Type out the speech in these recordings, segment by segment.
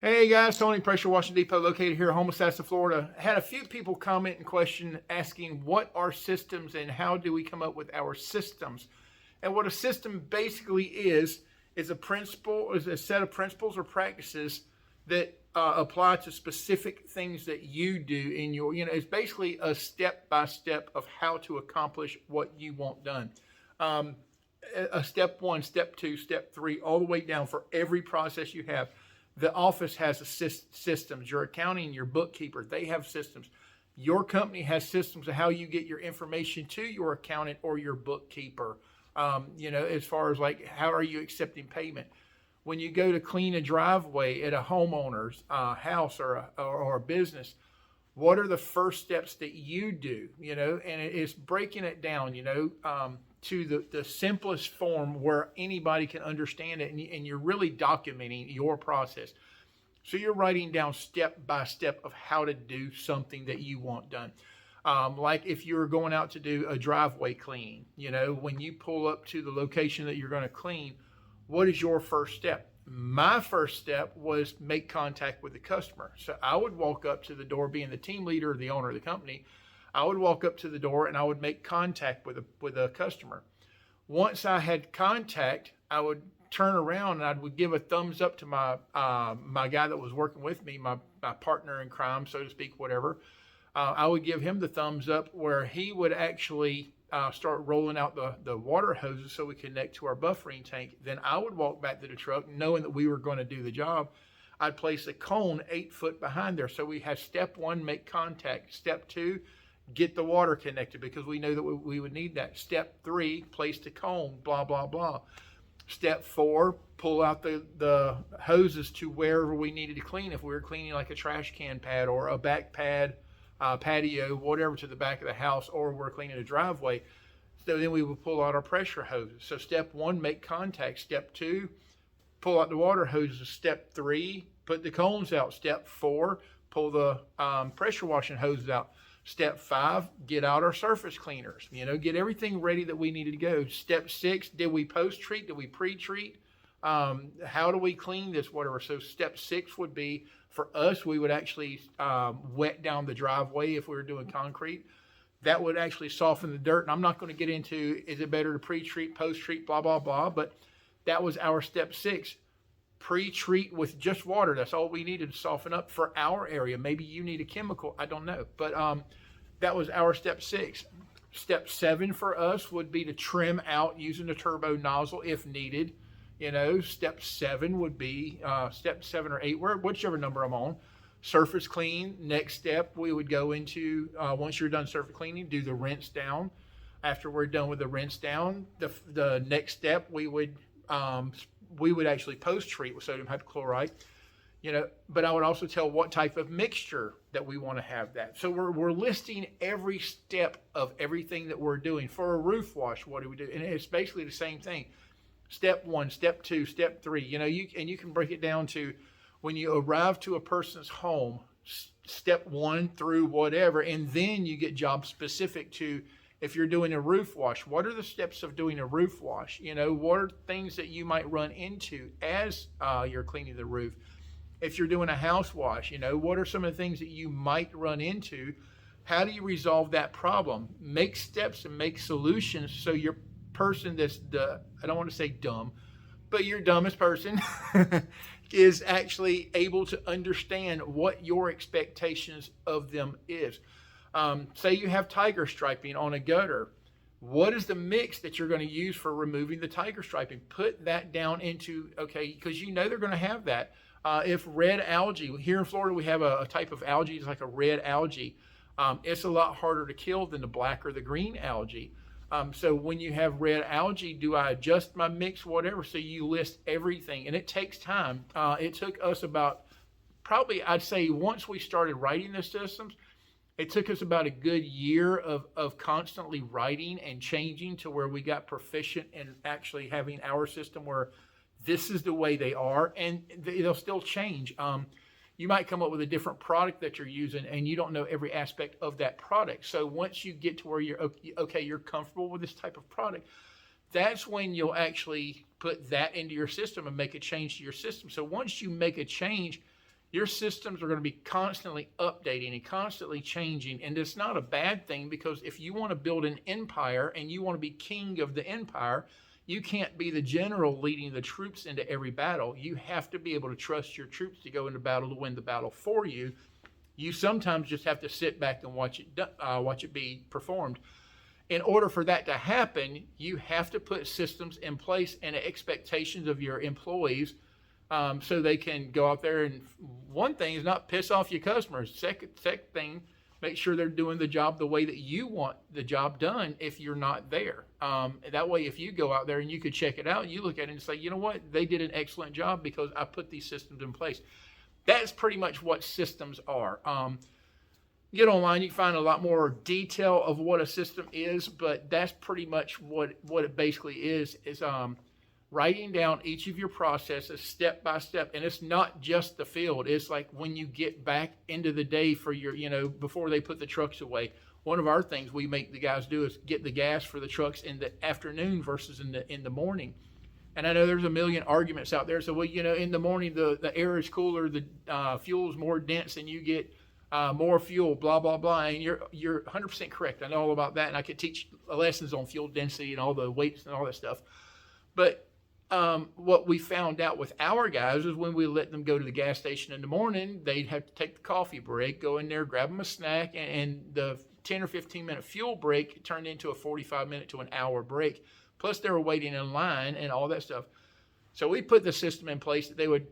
Hey guys, Tony, Pressure Washing Depot, located here in Homosassa, Florida. Had a few people comment and question asking what are systems and how do we come up with our systems. And what a system basically is a principle, is a set of principles or practices that apply to specific things that you do in your, it's basically a step by step of how to accomplish what you want done. Um, a step one, step two, step three, all the way down for every process you have. The office has systems. Your accounting, your bookkeeper, they have systems. Your company has systems of how you get your information to your accountant or your bookkeeper. As far as like how are you accepting payment? When you go to clean a driveway at a homeowner's house or a business, what are the first steps that you do? And it's breaking it down. To the simplest form where anybody can understand it, and you're really documenting your process. So you're writing down step by step of how to do something that you want done. Like if you're going out to do a driveway cleaning, when you pull up to the location that you're going to clean, what is your first step? My first step was make contact with the customer. So I would walk up to the door, being the team leader or the owner of the company. I would walk up to the door and I would make contact with a customer. Once I had contact, I would turn around and I would give a thumbs up to my guy that was working with me, my partner in crime, so to speak, whatever. I would give him the thumbs up where he would actually start rolling out the water hoses so we connect to our buffering tank. Then I would walk back to the truck knowing that we were going to do the job. I'd place a cone 8 foot behind there. So we have step one, make contact. Step two, get the water connected because we know that we would need that. Step three, place the cone, blah, blah, blah. Step four, pull out the hoses to wherever we needed to clean. If we were cleaning like a trash can pad or a back pad, patio, whatever, to the back of the house, or we're cleaning a driveway. So then we would pull out our pressure hoses. So step one, make contact. Step two, pull out the water hoses. Step three, put the cones out. Step four, pull the pressure washing hoses out. Step five, get out our surface cleaners, get everything ready that we needed to go. Step six, did we post-treat? Did we pre-treat? How do we clean this, whatever? So step six would be, for us, we would actually wet down the driveway if we were doing concrete. That would actually soften the dirt. And I'm not going to get into, is it better to pre-treat, post-treat, blah, blah, blah. But that was our step six. Pre-treat with just water. That's all we needed to soften up for our area. Maybe you need a chemical. I don't know. But that was our step six. Step seven for us would be to trim out using a turbo nozzle if needed. Step seven would be step 7 or 8, whichever number I'm on. Surface clean. Next step, we would go into, once you're done surface cleaning, do the rinse down. After we're done with the rinse down, the next step, we would actually post-treat with sodium hypochlorite, but I would also tell what type of mixture that we want to have that. So we're listing every step of everything that we're doing. For a roof wash, what do we do? And it's basically the same thing. Step one, step two, step three, you can break it down to when you arrive to a person's home, step one through whatever, and then you get job specific to, if you're doing a roof wash, what are the steps of doing a roof wash? What are things that you might run into as you're cleaning the roof? If you're doing a house wash, what are some of the things that you might run into? How do you resolve that problem? Make steps and make solutions so your person that's I don't want to say dumb, but your dumbest person is actually able to understand what your expectations of them is. Say you have tiger striping on a gutter. What is the mix that you're going to use for removing the tiger striping? Put that down into, because they're going to have that. If red algae, here in Florida we have a type of algae, it's like a red algae. It's a lot harder to kill than the black or the green algae. So when you have red algae, do I adjust my mix, whatever? So you list everything, and it takes time. It took us about, probably I'd say once we started writing the systems, it took us about a good year of constantly writing and changing to where we got proficient in actually having our system where this is the way they are, and they'll still change. You might come up with a different product that you're using and you don't know every aspect of that product. So once you get to where you're comfortable with this type of product, that's when you'll actually put that into your system and make a change to your system. So once you make a change, Your systems are going to be constantly updating and constantly changing. And it's not a bad thing, because if you want to build an empire and you want to be king of the empire, you can't be the general leading the troops into every battle. You have to be able to trust your troops to go into battle to win the battle for you. You sometimes just have to sit back and watch it be performed. In order for that to happen, you have to put systems in place and expectations of your employees, so they can go out there. And one thing is not piss off your customers. Second thing, make sure they're doing the job the way that you want the job done if you're not there. That way, if you go out there and you could check it out, you look at it and say, you know what, they did an excellent job because I put these systems in place. That's pretty much what systems are. Get online, you can find a lot more detail of what a system is, but that's pretty much what it basically is writing down each of your processes step by step. And it's not just the field. It's like when you get back into the day for your, before they put the trucks away. One of our things we make the guys do is get the gas for the trucks in the afternoon versus in the morning. And I know there's a million arguments out there. So, well, in the morning, the air is cooler, the fuel is more dense, and you get more fuel, blah, blah, blah. And you're 100% correct. I know all about that. And I could teach lessons on fuel density and all the weights and all that stuff. But what we found out with our guys is when we let them go to the gas station in the morning, they'd have to take the coffee break, go in there, grab them a snack, and the 10 or 15 minute fuel break turned into a 45-minute to an hour break. Plus they were waiting in line and all that stuff. So we put the system in place that they would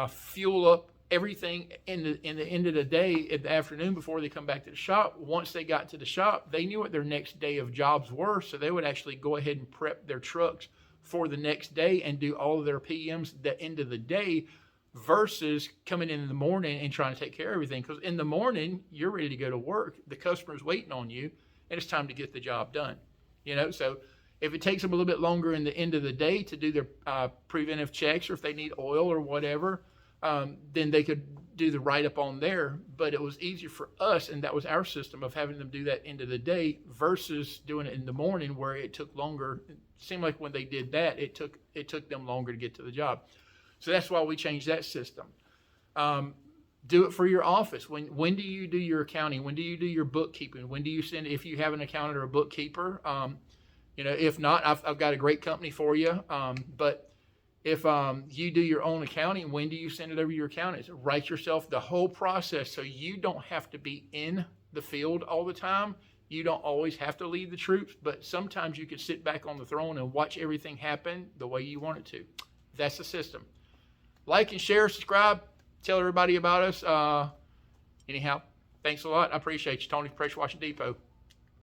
fuel up everything in the end of the day in the afternoon before they come back to the shop. Once they got to the shop, they knew what their next day of jobs were, so they would actually go ahead and prep their trucks for the next day and do all of their PMs the end of the day, versus coming in the morning and trying to take care of everything. Because in the morning, you're ready to go to work. The customer's waiting on you, and it's time to get the job done. So if it takes them a little bit longer in the end of the day to do their preventive checks, or if they need oil or whatever, then they could do the write-up on there. But it was easier for us, and that was our system of having them do that end of the day versus doing it in the morning, where it took longer. It seemed like when they did that, it took them longer to get to the job. So that's why we changed that system. Do it for your office. When do you do your accounting? When do you do your bookkeeping? When do you send, if you have an accountant or a bookkeeper? If not, I've got a great company for you. But if you do your own accounting, when do you send it over to your accountants? Write yourself the whole process so you don't have to be in the field all the time. You don't always have to lead the troops, but sometimes you can sit back on the throne and watch everything happen the way you want it to. That's the system. Like and share, subscribe, tell everybody about us. Anyhow, thanks a lot. I appreciate you. Tony, Pressure Washing Depot.